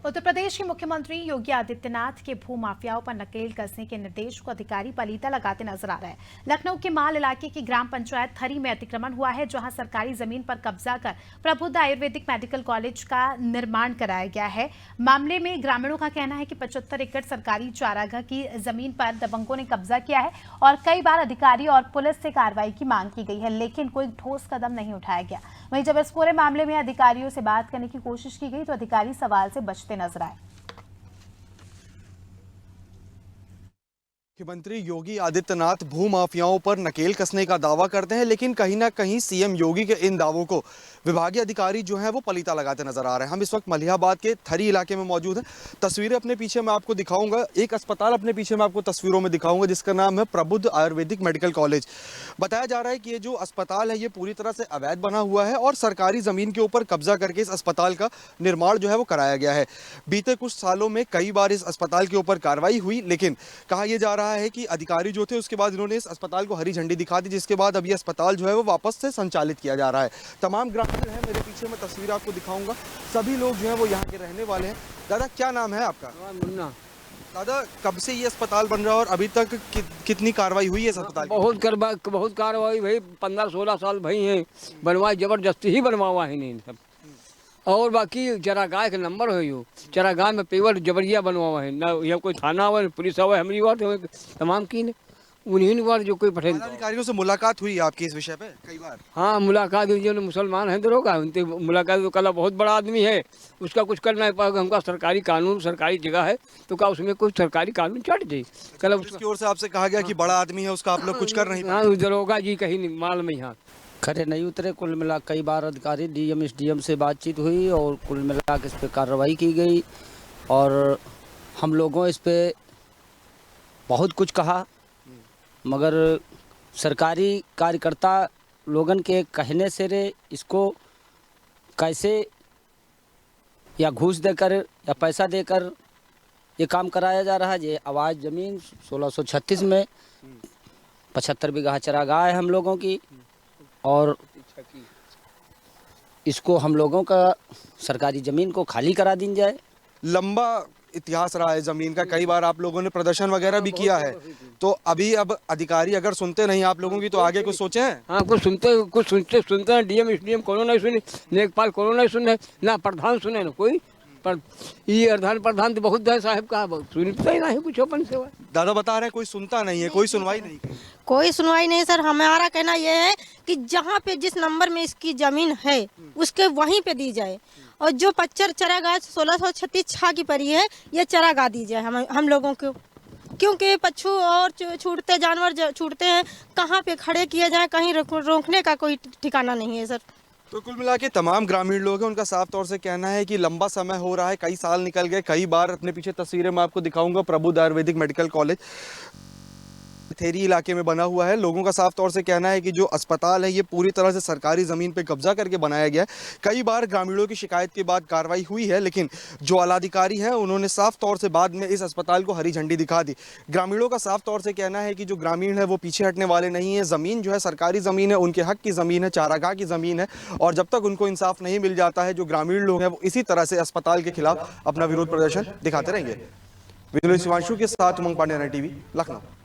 उत्तर प्रदेश के मुख्यमंत्री योगी आदित्यनाथ के भू माफियाओं पर नकेल कसने के निर्देश को अधिकारी पलीता लगाते नजर आ रहे हैं। लखनऊ के माल इलाके की ग्राम पंचायत थरी में अतिक्रमण हुआ है, जहां सरकारी जमीन पर कब्जा कर प्रबुद्ध आयुर्वेदिक मेडिकल कॉलेज का निर्माण कराया गया है। मामले में ग्रामीणों का कहना है कि 75 एकड़ सरकारी चारागाह की जमीन पर दबंगों ने कब्जा किया है और कई बार अधिकारी और पुलिस से कार्रवाई की मांग की गई है, लेकिन कोई ठोस कदम नहीं उठाया गया। वहीं जब इस पूरे मामले में अधिकारियों से बात करने की कोशिश की गई तो अधिकारी सवाल से बचते नजर आए। मुख्यमंत्री योगी आदित्यनाथ भू माफियाओं पर नकेल कसने का दावा करते हैं, लेकिन कहीं ना कहीं सीएम योगी के इन दावों को विभागीय अधिकारी जो है वो पलीता लगाते नजर आ रहे हैं। हम इस वक्त मलिहाबाद के थरी इलाके में मौजूद हैं। तस्वीरें अपने पीछे मैं आपको दिखाऊंगा, एक अस्पताल अपने पीछे मैं आपको तस्वीरों में दिखाऊंगा जिसका नाम है प्रबुद्ध आयुर्वेदिक मेडिकल कॉलेज। बताया जा रहा है कि ये जो अस्पताल है ये पूरी तरह से अवैध बना हुआ है और सरकारी जमीन के ऊपर कब्जा करके इस अस्पताल का निर्माण जो है वो कराया गया है। बीते कुछ सालों में कई बार इस अस्पताल के ऊपर कार्रवाई हुई, लेकिन कहा यह जा रहा है कि अधिकारी जो थे उसके बाद इन्होंने इस अस्पताल को हरी झंडी दिखा दी, जिसके बाद अब ये अस्पताल जो है वो वापस से संचालित किया जा रहा है। तमाम ग्रामीण हैं, मेरे पीछे मैं तस्वीर आपको दिखाऊंगा, सभी लोग जो है वो यहाँ के रहने वाले हैं। दादा क्या नाम है आपका? मुन्ना। दादा कब से ये अस्पताल बन रहा है और अभी तक कितनी कार्रवाई हुई है इस अस्पताल की? बहुत कार्रवाई भाई, 15-16 साल भाई हैं बनवाई, जबरदस्ती ही बनवावा है नहीं सब। और बाकी चरागाह के नंबर है, यो चरागाह में पेवर जबरिया बनवा है ना, यहाँ कोई थाना हुआ पुलिस हुआ हमारी बात है तमाम की ने उन्हीं बार जो कोई पटेल अधिकारियों से मुलाकात हुई आपकी इस विषय पे कई बार? हाँ मुलाकात हुई, जो मुसलमान है दरोगा उनसे मुलाकात, तो कला बहुत बड़ा आदमी है, उसका कुछ कर नहीं पाएगा। हमका सरकारी कानून सरकारी जगह है तो क्या उसमें कुछ सरकारी कानून चढ़ जाए? कल उसकी ओर से आपसे कहा गया कि बड़ा आदमी है उसका आप लोग कुछ कर नहीं? हाँ दरोगा जी कहीं नहीं माल में यहाँ खड़े नहीं उतरे। कुल मिला कई बार अधिकारी डीएम एसडीएम से बातचीत हुई और कुल मिला के इस पर कार्रवाई की गई और हम लोगों इस पे बहुत कुछ कहा, मगर सरकारी कार्यकर्ता लोगन के कहने से रे इसको कैसे या घूस देकर या पैसा देकर ये काम कराया जा रहा है। ये आवाज़ ज़मीन 1636 में 75 बीघा चरागाह है हम लोगों की और इसको हम लोगों का सरकारी ज़मीन को खाली करा दी जाए। लंबा इतिहास रहा है ज़मीन का, कई बार आप लोगों ने प्रदर्शन वगैरह भी किया है, तो अभी अब अधिकारी अगर सुनते नहीं आप लोगों की तो आगे कुछ सोचे हैं? हाँ कुछ सुनते हैं, डीएम एसडीएम कोनो नहीं सुने, लेखपाल कोनो नहीं सुने, ना प्रधान सुने ना कोई, पर ये प्रधान तो बहुत है साहब का, सुनता ही नहीं कुछ अपन से। दादा बता रहे हैं कोई सुनता नहीं है, कोई सुनवाई नहीं? कोई सुनवाई नहीं सर। हमारा कहना यह है कि जहाँ पे जिस नंबर में इसकी जमीन है उसके वहीं पे दी जाए और जो 25 चरागाह 1636 छा की पड़ी है ये चरागाह दी जाए हम लोगों को, क्योंकि पशु और छूटते जानवर छूटते हैं, कहाँ पे खड़े किए जाए, कहीं रोकने का कोई ठिकाना नहीं है सर। तो कुल मिला के तमाम ग्रामीण लोग हैं, उनका साफ तौर से कहना है कि लंबा समय हो रहा है, कई साल निकल गए, कई बार अपने पीछे तस्वीरें मैं आपको दिखाऊंगा। प्रबुद्ध आयुर्वेदिक मेडिकल कॉलेज थेरी इलाके में बना हुआ है। लोगों का साफ तौर से कहना है कि जो अस्पताल है ये पूरी तरह से सरकारी ज़मीन पे कब्जा करके बनाया गया है। कई बार ग्रामीणों की शिकायत के बाद कार्रवाई हुई है, लेकिन जो आलाधिकारी है उन्होंने साफ तौर से बाद में इस अस्पताल को हरी झंडी दिखा दी। ग्रामीणों का साफ तौर से कहना है कि जो ग्रामीण है वो पीछे हटने वाले नहीं है। ज़मीन जो है सरकारी ज़मीन है, उनके हक की ज़मीन है, चारागाह की ज़मीन है, और जब तक उनको इंसाफ नहीं मिल जाता है जो ग्रामीण लोग हैं वो इसी तरह से अस्पताल के खिलाफ अपना विरोध प्रदर्शन दिखाते रहेंगे। विनोद शिवांशु के साथ उमंग पांडे, NITV, लखनऊ।